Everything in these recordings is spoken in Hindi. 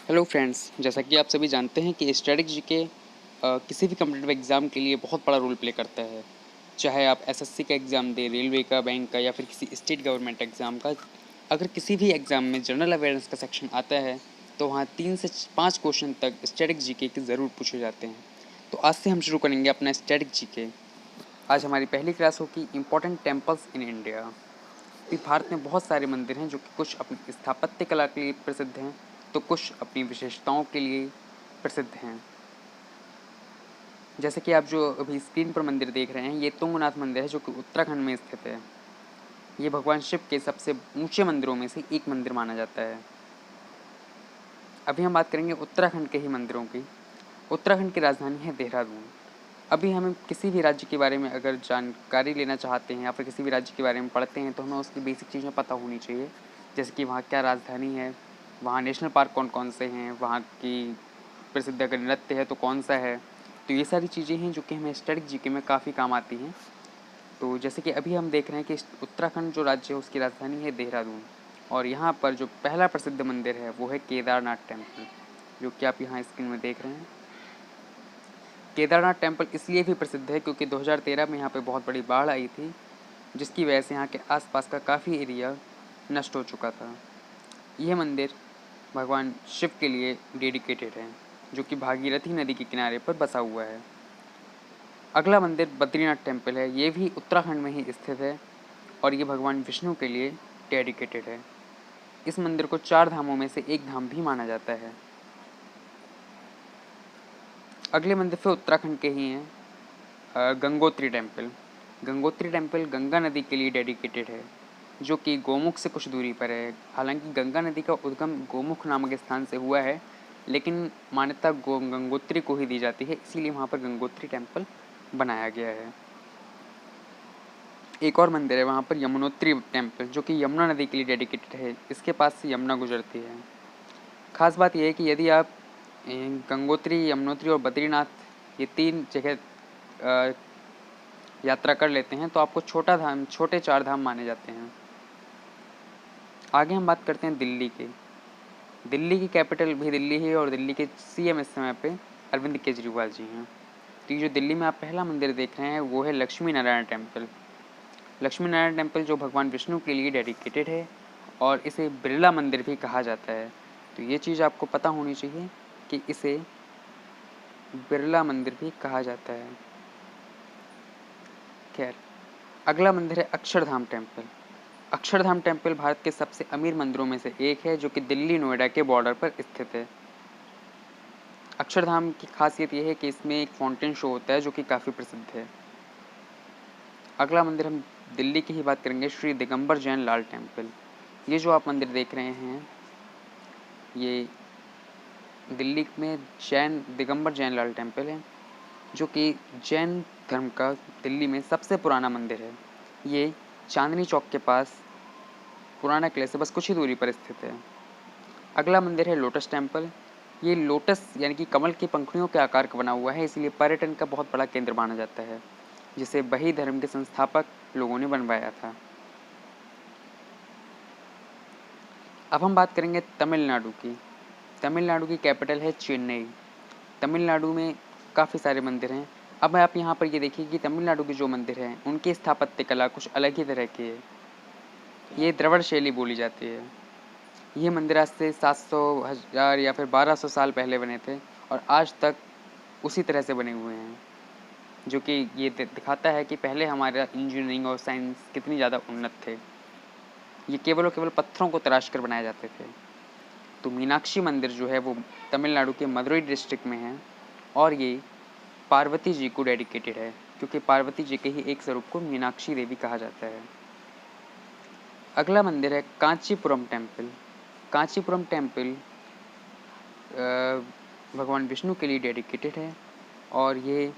हेलो फ्रेंड्स, जैसा कि आप सभी जानते हैं कि स्टैटिक जीके किसी भी कॉम्पिटिटिव एग्ज़ाम के लिए बहुत बड़ा रोल प्ले करता है। चाहे आप एसएससी का एग्ज़ाम दें, रेलवे का, बैंक का या फिर किसी स्टेट गवर्नमेंट एग्ज़ाम का। अगर किसी भी एग्ज़ाम में जनरल अवेयरनेस का सेक्शन आता है तो वहाँ 3 से 5 क्वेश्चन तक स्टैटिक जीके के ज़रूर पूछे जाते हैं। तो आज से हम शुरू करेंगे अपना स्टैटिक जीके। आज हमारी पहली क्लास होगी इम्पोर्टेंट टेम्पल्स इन इंडिया। भी भारत में बहुत सारे मंदिर हैं जो कि कुछ अपनी स्थापत्य कला के लिए प्रसिद्ध हैं तो कुछ अपनी विशेषताओं के लिए प्रसिद्ध हैं। जैसे कि आप जो अभी स्क्रीन पर मंदिर देख रहे हैं, ये तुंगनाथ मंदिर है जो कि उत्तराखंड में स्थित है। ये भगवान शिव के सबसे ऊंचे मंदिरों में से एक मंदिर माना जाता है। अभी हम बात करेंगे उत्तराखंड के ही मंदिरों की। उत्तराखंड की राजधानी है देहरादून। अभी हमें किसी भी राज्य के बारे में अगर जानकारी लेना चाहते हैं या फिर किसी भी राज्य के बारे में पढ़ते हैं तो हमें उसकी बेसिक चीज़ें पता होनी चाहिए। जैसे कि वहाँ क्या राजधानी है, वहाँ नेशनल पार्क कौन कौन से हैं, वहाँ की प्रसिद्ध अगर नृत्य है तो कौन सा है। तो ये सारी चीज़ें हैं जो कि हमें स्टैटिक जीके में काफ़ी काम आती हैं। तो जैसे कि अभी हम देख रहे हैं कि उत्तराखंड जो राज्य है उसकी राजधानी है देहरादून। और यहाँ पर जो पहला प्रसिद्ध मंदिर है वो है केदारनाथ टेम्पल, जो कि आप यहाँ स्क्रीन में देख रहे हैं। केदारनाथ टेम्पल इसलिए भी प्रसिद्ध है क्योंकि 2013 में यहाँ पे बहुत बड़ी बाढ़ आई थी, जिसकी वजह से यहाँ के आसपास का काफ़ी एरिया नष्ट हो चुका था। यह मंदिर भगवान शिव के लिए डेडिकेटेड है, जो कि भागीरथी नदी के किनारे पर बसा हुआ है। अगला मंदिर बद्रीनाथ टेम्पल है। ये भी उत्तराखंड में ही स्थित है और ये भगवान विष्णु के लिए डेडिकेटेड है। इस मंदिर को 4 धामों में से एक धाम भी माना जाता है। अगले मंदिर फिर उत्तराखंड के ही हैं, गंगोत्री टेम्पल। गंगोत्री टेम्पल गंगा नदी के लिए डेडिकेटेड है, जो कि गोमुख से कुछ दूरी पर है। हालांकि गंगा नदी का उद्गम गोमुख नामक स्थान से हुआ है, लेकिन मान्यता गंगोत्री को ही दी जाती है, इसीलिए वहाँ पर गंगोत्री टेम्पल बनाया गया है। एक और मंदिर है वहाँ पर यमुनोत्री टेम्पल, जो कि यमुना नदी के लिए डेडिकेटेड है। इसके पास से यमुना गुजरती है। खास बात यह है कि यदि आप गंगोत्री, यमुनोत्री और बद्रीनाथ ये 3 जगह यात्रा कर लेते हैं तो आपको छोटे 4 धाम माने जाते हैं। आगे हम बात करते हैं दिल्ली के। दिल्ली की कैपिटल भी दिल्ली है और दिल्ली के सीएम इस समय पे अरविंद केजरीवाल जी हैं। तो ये जो दिल्ली में आप पहला मंदिर देख रहे हैं वो है लक्ष्मी नारायण टेम्पल। लक्ष्मी नारायण टेम्पल जो भगवान विष्णु के लिए डेडिकेटेड है और इसे बिरला मंदिर भी कहा जाता है। तो ये चीज़ आपको पता होनी चाहिए कि इसे बिरला मंदिर भी कहा जाता है। खैर, अगला मंदिर है अक्षरधाम टेम्पल। अक्षरधाम टेम्पल भारत के सबसे अमीर मंदिरों में से एक है, जो कि दिल्ली नोएडा के बॉर्डर पर स्थित है। अक्षरधाम की खासियत यह है कि इसमें एक फाउंटेन शो होता है जो कि काफ़ी प्रसिद्ध है। अगला मंदिर हम दिल्ली की ही बात करेंगे, श्री दिगंबर जैन लाल टेम्पल। ये जो आप मंदिर देख रहे हैं ये दिल्ली में दिगंबर जैन लाल टेम्पल है, जो कि जैन धर्म का दिल्ली में सबसे पुराना मंदिर है। ये चांदनी चौक के पास पुराना किले से बस कुछ ही दूरी पर स्थित है। अगला मंदिर है लोटस टेम्पल। ये लोटस यानी कि कमल की पंखुड़ियों के आकार का बना हुआ है, इसलिए पर्यटन का बहुत बड़ा केंद्र माना जाता है, जिसे बही धर्म के संस्थापक लोगों ने बनवाया था। अब हम बात करेंगे तमिलनाडु की। तमिलनाडु की कैपिटल है चेन्नई। तमिलनाडु में काफ़ी सारे मंदिर हैं। अब आप यहाँ पर ये देखिए कि तमिलनाडु के जो मंदिर हैं उनकी स्थापत्य कला कुछ अलग ही तरह की है। ये द्रविड़ शैली बोली जाती है। ये मंदिर आज से 700, 1000 या फिर 1200 साल पहले बने थे और आज तक उसी तरह से बने हुए हैं, जो कि ये दिखाता है कि पहले हमारा इंजीनियरिंग और साइंस कितनी ज़्यादा उन्नत थे। ये केवल और केवल पत्थरों को तराश कर बनाए जाते थे। तो मीनाक्षी मंदिर जो है वो तमिलनाडु के मदुरई डिस्ट्रिक्ट में है और ये पार्वती जी को डेडिकेटेड है, क्योंकि पार्वती जी के ही एक स्वरूप को मीनाक्षी देवी कहा जाता है। अगला मंदिर है कांचीपुरम टेम्पल। कांचीपुरम टेम्पल भगवान विष्णु के लिए डेडिकेटेड है और ये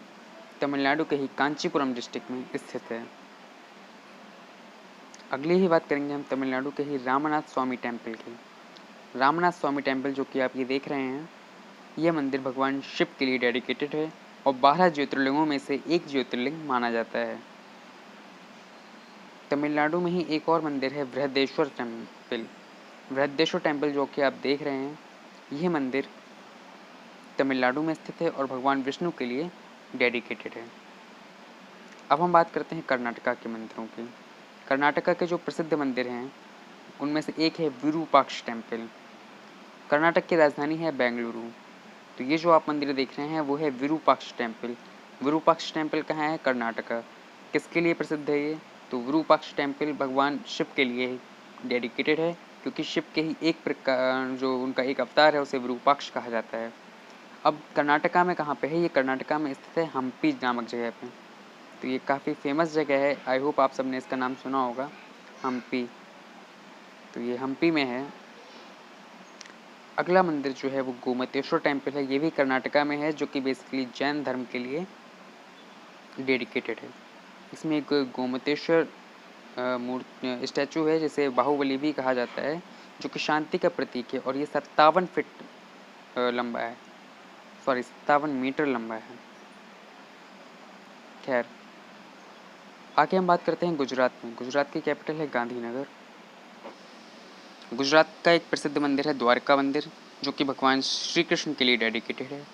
तमिलनाडु के ही कांचीपुरम डिस्ट्रिक्ट में स्थित है। अगली ही बात करेंगे हम तमिलनाडु के ही रामनाथ स्वामी टेम्पल की। रामनाथ स्वामी टेम्पल जो कि आप ये देख रहे हैं, यह मंदिर भगवान शिव के लिए डेडिकेटेड है और 12 ज्योतिर्लिंगों में से एक ज्योतिर्लिंग माना जाता है। तमिलनाडु में ही एक और मंदिर है बृहदेश्वर टेम्पल। बृहदेश्वर टेम्पल जो कि आप देख रहे हैं, यह मंदिर तमिलनाडु में स्थित है और भगवान विष्णु के लिए डेडिकेटेड है। अब हम बात करते हैं कर्नाटका के मंदिरों की। कर्नाटका के जो प्रसिद्ध मंदिर हैं उनमें से एक है विरूपाक्ष टेम्पल। कर्नाटक की राजधानी है बेंगलुरु। तो ये जो आप मंदिर देख रहे हैं वो है विरूपाक्ष टेम्पल। विरूपाक्ष टेम्पल कहाँ है? कर्नाटका। किसके लिए प्रसिद्ध है ये? तो विरूपाक्ष टेम्पल भगवान शिव के लिए डेडिकेटेड है, क्योंकि शिव के ही एक प्रकार जो उनका एक अवतार है उसे विरूपाक्ष कहा जाता है। अब कर्नाटका में कहाँ पे है? ये कर्नाटका में स्थित है हम्पी नामक जगह पे। तो ये काफ़ी फेमस जगह है, आई होप आप सबने इसका नाम सुना होगा, हम्पी। तो ये हम्पी में है। अगला मंदिर जो है वो गोमतेश्वर टेम्पल है। ये भी कर्नाटका में है, जो कि बेसिकली जैन धर्म के लिए डेडिकेटेड है। इसमें एक गोमतेश्वर स्टैचू है जिसे बाहुबली भी कहा जाता है, जो कि शांति का प्रतीक है, और ये 57 फीट लंबा है, 57 मीटर लंबा है। खैर, आगे हम बात करते हैं गुजरात में। गुजरात की कैपिटल है गांधीनगर। गुजरात का एक प्रसिद्ध मंदिर है द्वारका मंदिर, जो कि भगवान श्री कृष्ण के लिए डेडिकेटेड है।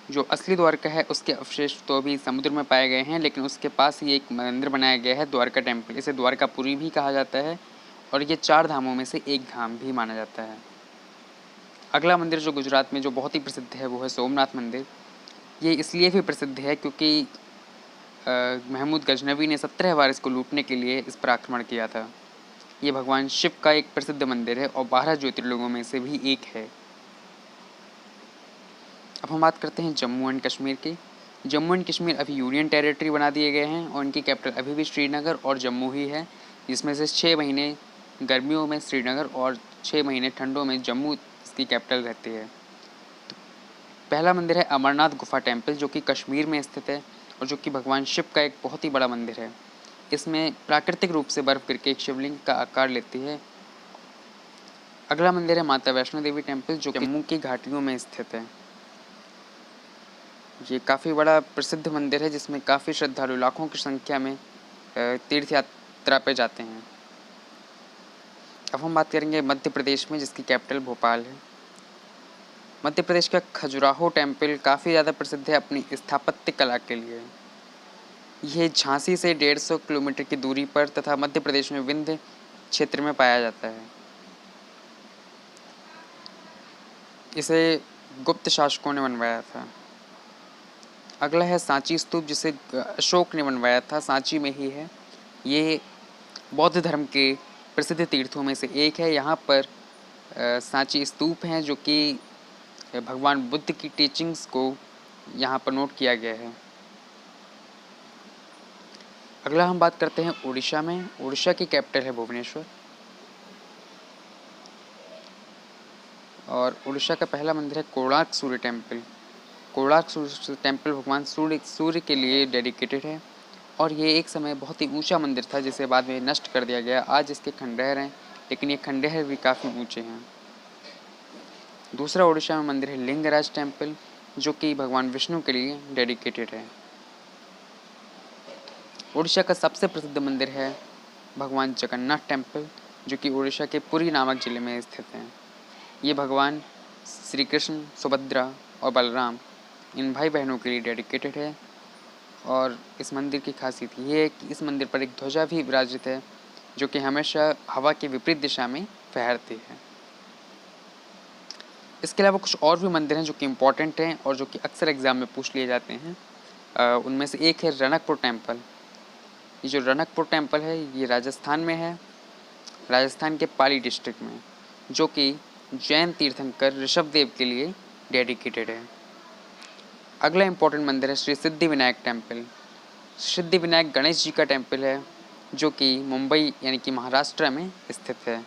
जो असली द्वारका है उसके अवशेष तो अभी समुद्र में पाए गए हैं, लेकिन उसके पास ही एक मंदिर बनाया गया है द्वारका टेम्पल। इसे द्वारकापुरी भी कहा जाता है, और ये 4 धामों में से एक धाम भी माना जाता है। अगला मंदिर जो गुजरात में जो बहुत ही प्रसिद्ध है वो है सोमनाथ मंदिर। ये इसलिए भी प्रसिद्ध है क्योंकि महमूद गजनवी ने 17 बार इसको लूटने के लिए इस पर आक्रमण किया था। ये भगवान शिव का एक प्रसिद्ध मंदिर है और 12 ज्योतिर्लिंगों में से भी एक है। अब हम बात करते हैं जम्मू एंड कश्मीर की। जम्मू एंड कश्मीर अभी यूनियन टेरिटरी बना दिए गए हैं और इनकी कैपिटल अभी भी श्रीनगर और जम्मू ही है, जिसमें से 6 महीने गर्मियों में श्रीनगर और 6 महीने ठंडों में जम्मू इसकी कैपिटल रहती है। तो पहला मंदिर है अमरनाथ गुफा टेम्पल, जो कि कश्मीर में स्थित है और जो कि भगवान शिव का एक बहुत ही बड़ा मंदिर है। इसमें प्राकृतिक रूप से बर्फ गिरके एक शिवलिंग का आकार लेती है। अगला मंदिर है माता वैष्णो देवी टेम्पल, जो जम्मू की घाटियों में स्थित है। ये काफ़ी बड़ा प्रसिद्ध मंदिर है, जिसमें काफ़ी श्रद्धालु लाखों की संख्या में तीर्थ यात्रा पे जाते हैं। अब हम बात करेंगे मध्य प्रदेश में, जिसकी कैपिटल भोपाल है। मध्य प्रदेश का खजुराहो टेम्पल काफ़ी ज़्यादा प्रसिद्ध है अपनी स्थापत्य कला के लिए। यह झांसी से 150 किलोमीटर की दूरी पर तथा मध्य प्रदेश में विंध्य क्षेत्र में पाया जाता है। इसे गुप्त शासकों ने बनवाया था। अगला है सांची स्तूप, जिसे अशोक ने बनवाया था, सांची में ही है। ये बौद्ध धर्म के प्रसिद्ध तीर्थों में से एक है। यहाँ पर सांची स्तूप हैं, जो कि भगवान बुद्ध की टीचिंग्स को यहाँ पर नोट किया गया है। अगला हम बात करते हैं उड़ीसा में। उड़ीसा की कैपिटल है भुवनेश्वर, और उड़ीसा का पहला मंदिर है कोणार्क सूर्य टेम्पल। कोणार्क सूर्य टेम्पल भगवान सूर्य के लिए डेडिकेटेड है, और ये एक समय बहुत ही ऊंचा मंदिर था, जिसे बाद में नष्ट कर दिया गया। आज इसके खंडहर हैं, लेकिन ये खंडहर भी काफ़ी ऊंचे हैं। दूसरा उड़ीसा में मंदिर है लिंगराज टेम्पल, जो कि भगवान विष्णु के लिए डेडिकेटेड है। उड़ीसा का सबसे प्रसिद्ध मंदिर है भगवान जगन्नाथ टेम्पल, जो कि उड़ीसा के पुरी नामक जिले में स्थित है। ये भगवान श्री कृष्ण, सुभद्रा और बलराम इन भाई बहनों के लिए डेडिकेटेड है। और इस मंदिर की खासियत ये है कि इस मंदिर पर एक ध्वजा भी विराजित है, जो कि हमेशा हवा के विपरीत दिशा में फहरती है। इसके अलावा कुछ और भी मंदिर हैं जो कि इम्पॉर्टेंट हैं और जो कि अक्सर एग्ज़ाम में पूछ लिए जाते हैं। उनमें से एक है रणकपुर टेम्पल। ये जो रणकपुर टेम्पल है ये राजस्थान में है, राजस्थान के पाली डिस्ट्रिक्ट में, जो कि जैन तीर्थंकर ऋषभदेव के लिए डेडिकेटेड है। अगला इम्पोर्टेंट मंदिर है श्री सिद्धि विनायक टेम्पल। सिद्धि विनायक गणेश जी का टेम्पल है, जो कि मुंबई यानी कि महाराष्ट्र में स्थित है।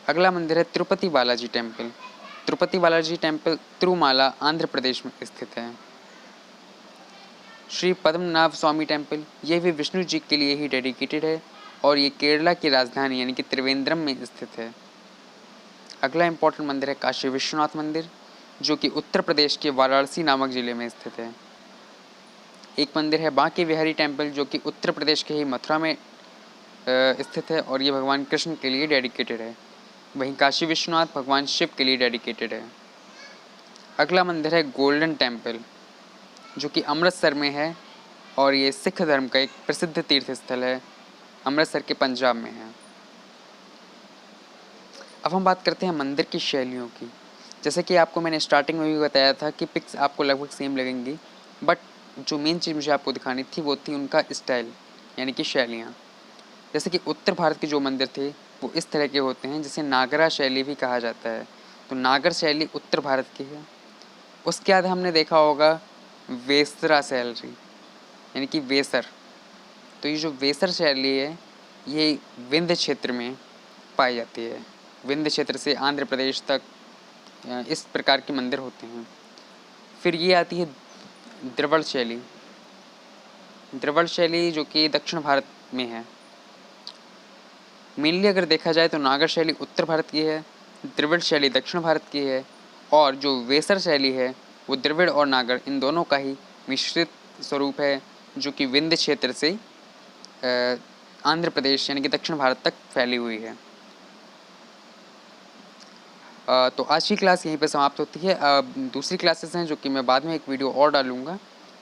अगला मंदिर है तिरुपति बालाजी टेम्पल। तिरुपति बालाजी टेम्पल तिरुमाला आंध्र प्रदेश में स्थित है। श्री पद्मनाभ स्वामी टेम्पल ये भी विष्णु जी के लिए ही डेडिकेटेड है, और ये केरला की राजधानी यानी कि त्रिवेंद्रम में स्थित है। अगला इम्पोर्टेंट मंदिर है काशी विश्वनाथ मंदिर, जो कि उत्तर प्रदेश के वाराणसी नामक जिले में स्थित है। एक मंदिर है बांके बिहारी टेम्पल, जो कि उत्तर प्रदेश के ही मथुरा में स्थित है, और ये भगवान कृष्ण के लिए डेडिकेटेड है। वहीं काशी विश्वनाथ भगवान शिव के लिए डेडिकेटेड है। अगला मंदिर है गोल्डन टेम्पल, जो कि अमृतसर में है और ये सिख धर्म का एक प्रसिद्ध तीर्थ स्थल है, अमृतसर के पंजाब में है। अब हम बात करते हैं मंदिर की शैलियों की। जैसे कि आपको मैंने स्टार्टिंग में भी बताया था कि पिक्स आपको लगभग सेम लगेंगी, बट जो मेन चीज़ मुझे आपको दिखानी थी वो थी उनका स्टाइल, यानी कि शैलियाँ। जैसे कि उत्तर भारत के जो मंदिर थे वो इस तरह के होते हैं, जिसे नागरा शैली भी कहा जाता है। तो नागर शैली उत्तर भारत की है। उसके बाद हमने देखा होगा वेसरा शैली, यानी कि वेसर। तो ये जो वेसर शैली है ये विंध्य क्षेत्र में पाई जाती है। विंध्य क्षेत्र से आंध्र प्रदेश तक इस प्रकार के मंदिर होते हैं। फिर ये आती है द्रविड़ शैली। द्रविड़ शैली जो कि दक्षिण भारत में है। मेनली अगर देखा जाए तो नागर शैली उत्तर भारत की है, द्रविड़ शैली दक्षिण भारत की है, और जो वेसर शैली है वो द्रविड़ और नागर इन दोनों का ही मिश्रित स्वरूप है, जो कि विंध्य क्षेत्र से आंध्र प्रदेश यानी कि दक्षिण भारत तक फैली हुई है। तो आज की क्लास यहीं पे समाप्त होती है। दूसरी क्लासेस हैं जो कि मैं बाद में एक वीडियो और डालूँगा,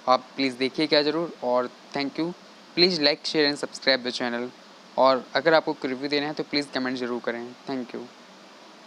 आप प्लीज़ देखिएगा ज़रूर। और thank you. Please like share and subscribe the channel. और अगर आपको रिव्यू देना है तो प्लीज़ कमेंट ज़रूर करें। Thank you.